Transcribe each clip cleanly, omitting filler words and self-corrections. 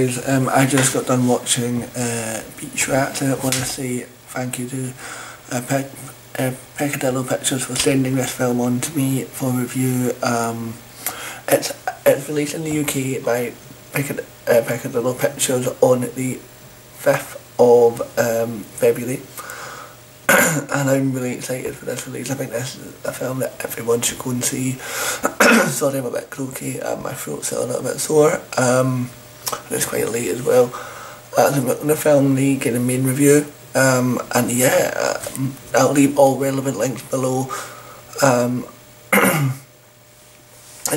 guys, I just got done watching Beach Rats, and I want to say thank you to Peccadillo Pictures for sending this film on to me for review. It's released in the UK by Peccadillo Pictures on the 5th of February. And I'm really excited for this release. I think this is a film that everyone should go and see. Sorry, I'm a bit croaky and my throat's a little bit sore. And it's quite late as well. I'm going to film the main review. And yeah, I'll leave all relevant links below. And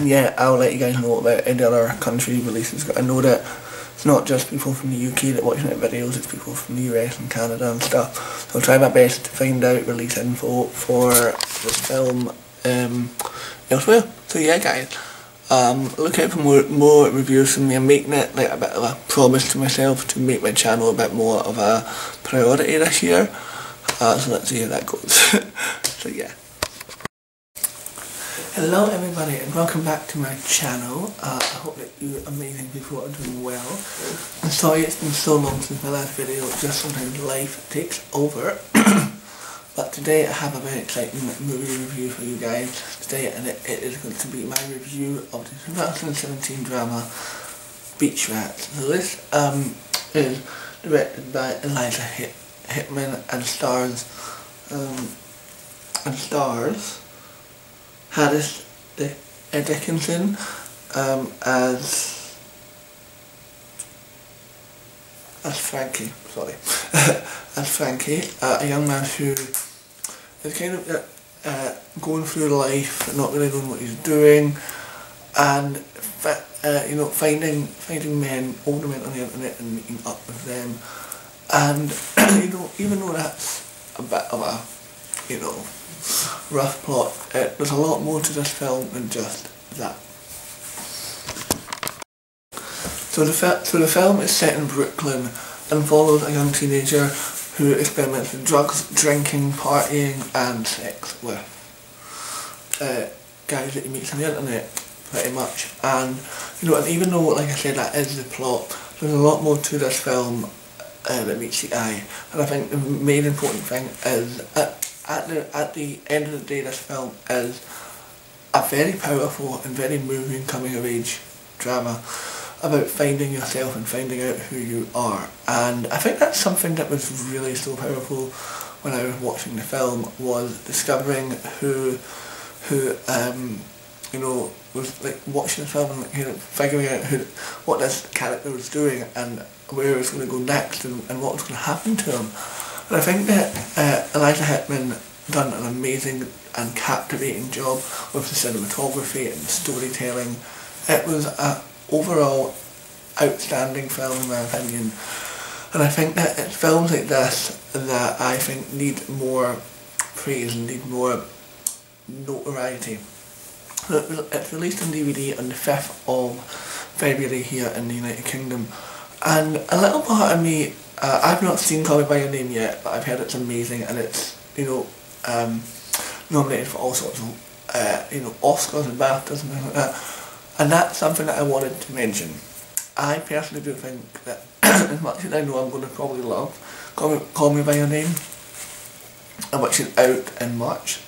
yeah, I'll let you guys know about any other country releases. I know that it's not just people from the UK that watch my videos, it's people from the US and Canada and stuff. So I'll try my best to find out release info for this film elsewhere. So yeah guys, look out for more reviews from me. I'm making it like a bit of a promise to myself to make my channel a bit more of a priority this year. So let's see how that goes. So yeah. Hello everybody and welcome back to my channel. I hope that you amazing people are doing well. I'm sorry it's been so long since my last video, just sometimes life takes over. But today I have a very exciting movie review for you guys today, and it is going to be my review of the 2017 drama Beach Rats. So this is directed by Eliza Hittman and stars Harris Dickinson as Frankie, sorry, as Frankie, a young man who is kind of going through life, not really knowing what he's doing, and you know, finding men, older men on the internet and meeting up with them, and you know, even though that's a bit of a, you know, rough plot, there's a lot more to this film than just that. So the film is set in Brooklyn and follows a young teenager who experiments with drugs, drinking, partying and sex with guys that he meets on the internet, pretty much. And you know, and even though, like I said, that is the plot, there's a lot more to this film that meets the eye. And I think the main important thing is at the end of the day, this film is a very powerful and very moving coming of age drama about finding yourself and finding out who you are. And I think that's something that was really so powerful when I was watching the film, was discovering who you know, was like watching the film and you know, figuring out what this character was doing and where it was going to go next and what was going to happen to him. And I think that Eliza Hittman done an amazing and captivating job with the cinematography and storytelling. It was an overall outstanding film in my opinion, and I think that it's films like this that I think need more praise and need more notoriety. It's released on DVD on the 5th of February here in the United Kingdom, and a little part of me, I've not seen Call Me By Your Name yet, but I've heard it's amazing, and it's, you know, nominated for all sorts of you know, Oscars and BAFTAs and things like that, and that's something that I wanted to mention. I personally do think that as much as I know I'm going to probably love Call Me By Your Name, which is out in March,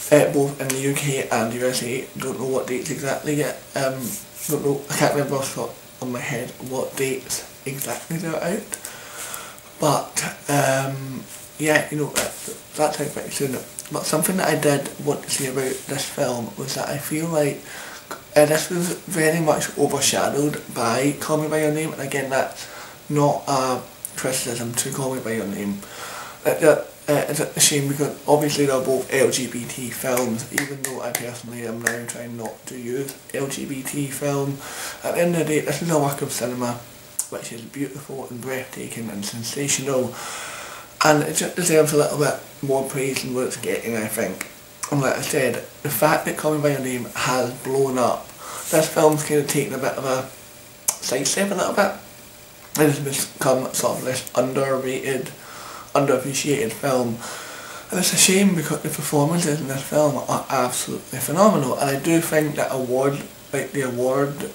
both in the UK and USA, don't know what dates exactly yet, don't know, I can't remember off the top of my head what dates exactly they're out, but yeah, you know, that's out pretty soon. But something that I did want to say about this film was that I feel like this was very much overshadowed by Call Me By Your Name, and again, that's not a criticism to Call Me By Your Name. It's a shame because obviously they're both LGBT films, even though I personally am now trying not to use LGBT film. At the end of the day, this is a work of cinema which is beautiful and breathtaking and sensational, and it just deserves a little bit more praise than what it's getting, I think. And like I said, the fact that Call Me By Your Name has blown up, this film's kind of taken a bit of a sidestep a little bit. It has become sort of this underrated, underappreciated film. And it's a shame because the performances in this film are absolutely phenomenal. And I do think that award, like the award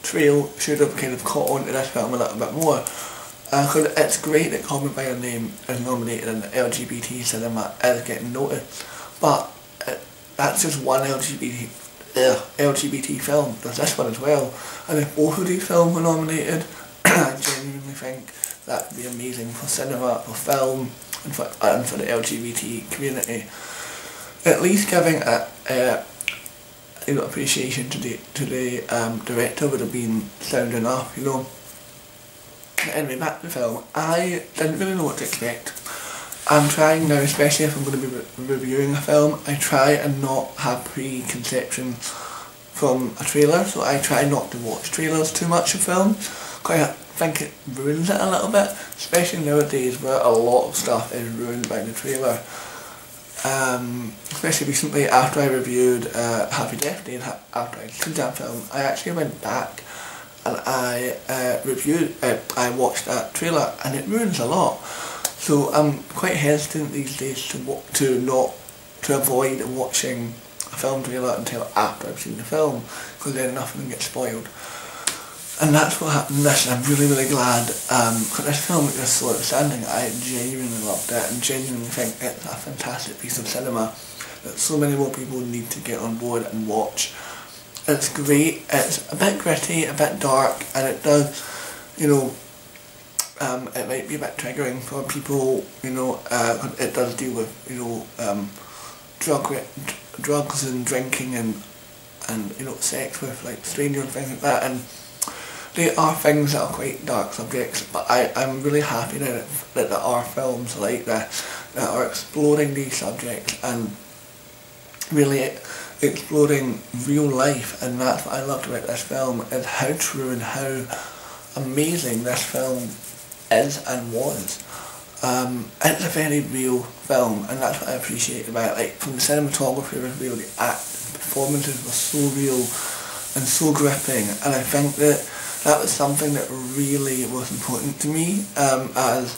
trail should have kind of caught on to this film a little bit more. Because it's great that Call Me By Your Name is nominated and LGBT cinema is getting noticed, but that's just one LGBT film. There's this one as well, and if both of these films were nominated, I genuinely think that would be amazing for cinema, for film, and for the LGBT community. At least giving appreciation to the director would have been sound enough, you know. Anyway, back to the film. I didn't really know what to expect. I'm trying now, especially if I'm going to be reviewing a film, I try and not have preconceptions from a trailer, so I try not to watch trailers too much of films, because I think it ruins it a little bit, especially nowadays where a lot of stuff is ruined by the trailer. Especially recently, after I reviewed Happy Death Day, and after I'd seen that film, I actually went back and I watched that trailer, and it ruins a lot. So I'm quite hesitant these days to avoid watching a film trailer until after I've seen the film, because then nothing gets spoiled. And that's what happened in this, and I'm really glad, because this film is just so outstanding. I genuinely loved it, and genuinely think it's a fantastic piece of cinema that so many more people need to get on board and watch. It's great, it's a bit gritty, a bit dark, and it does, you know, it might be a bit triggering for people, you know, it does deal with, you know, drugs and drinking and you know, sex with like strangers and things like that, and they are things that are quite dark subjects, but I'm really happy that there are films like this that are exploring these subjects and really exploring real life, and that's what I loved about this film, is how true and how amazing this film is and was. It's a very real film, and that's what I appreciate about it. Like, from the cinematography was real, the performances were so real and so gripping, and I think that was something that really was important to me, as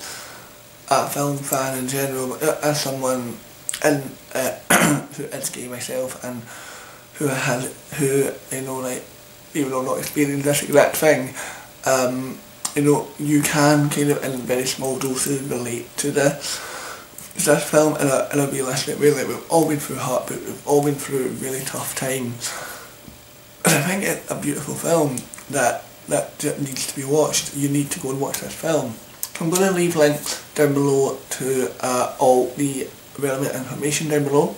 a film fan in general, as someone who is gay myself, and who you know, like, even though not experienced this exact thing, you know, you can kind of in very small doses relate to this film in a realistic way. Like, we've all been through heartbreak, we've all been through really tough times, and I think it's a beautiful film that needs to be watched. You need to go and watch this film. I'm going to leave links down below to all the relevant information down below.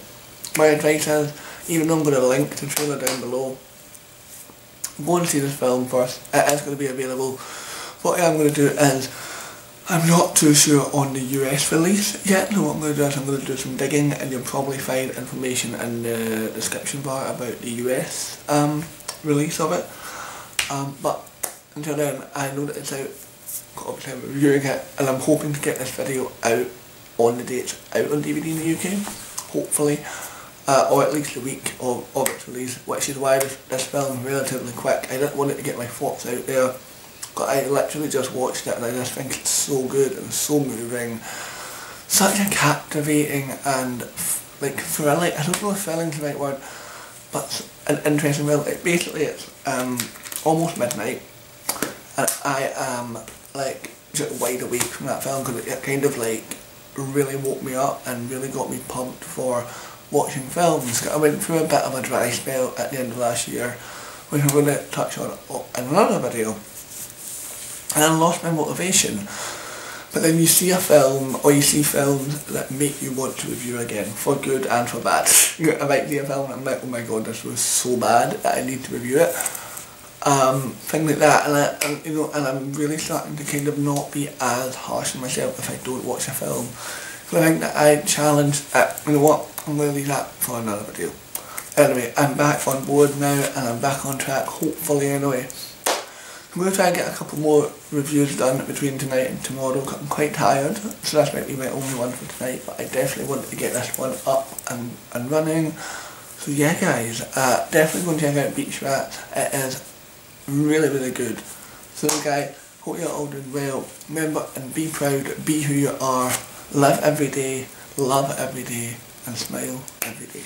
My advice is, even though I'm going to link the trailer down below, go and see this film first. It is going to be available. What I am going to do is, I'm not too sure on the US release yet. So what I'm going to do is I'm going to do some digging, and you'll probably find information in the description bar about the US release of it. But until then, I know that it's out. Obviously I'm reviewing it, and I'm hoping to get this video out on the dates out on DVD in the UK, hopefully, or at least a week of its release, which is why this film is relatively quick. I didn't want it to get my thoughts out there, but I literally just watched it, and I just think it's so good and so moving, such a captivating and like thrilling, I don't know if thrilling's the right word, but an interesting film. Like, basically it's almost midnight, and I am like just wide awake from that film, because it kind of like really woke me up and really got me pumped for watching films. I went through a bit of a dry spell at the end of last year, which I'm going to touch on in another video, and I lost my motivation. But then you see a film, or you see films that make you want to review again, for good and for bad. I might see a film and I'm like, oh my god, this was so bad that I need to review it. Things like that, and you know, and I'm really starting to kind of not be as harsh on myself if I don't watch a film. So I think that I challenge, you know what, I'm going to leave that for another video. Anyway, I'm back on board now, and I'm back on track, hopefully anyway. I'm going to try and get a couple more reviews done between tonight and tomorrow, because I'm quite tired, so that's might be my only one for tonight, but I definitely want to get this one up and running. So yeah guys, definitely go and check out Beach Rats. It is really good. So guys, hope you're all doing well. Remember, and be proud, be who you are, live every day, love every day, and smile every day.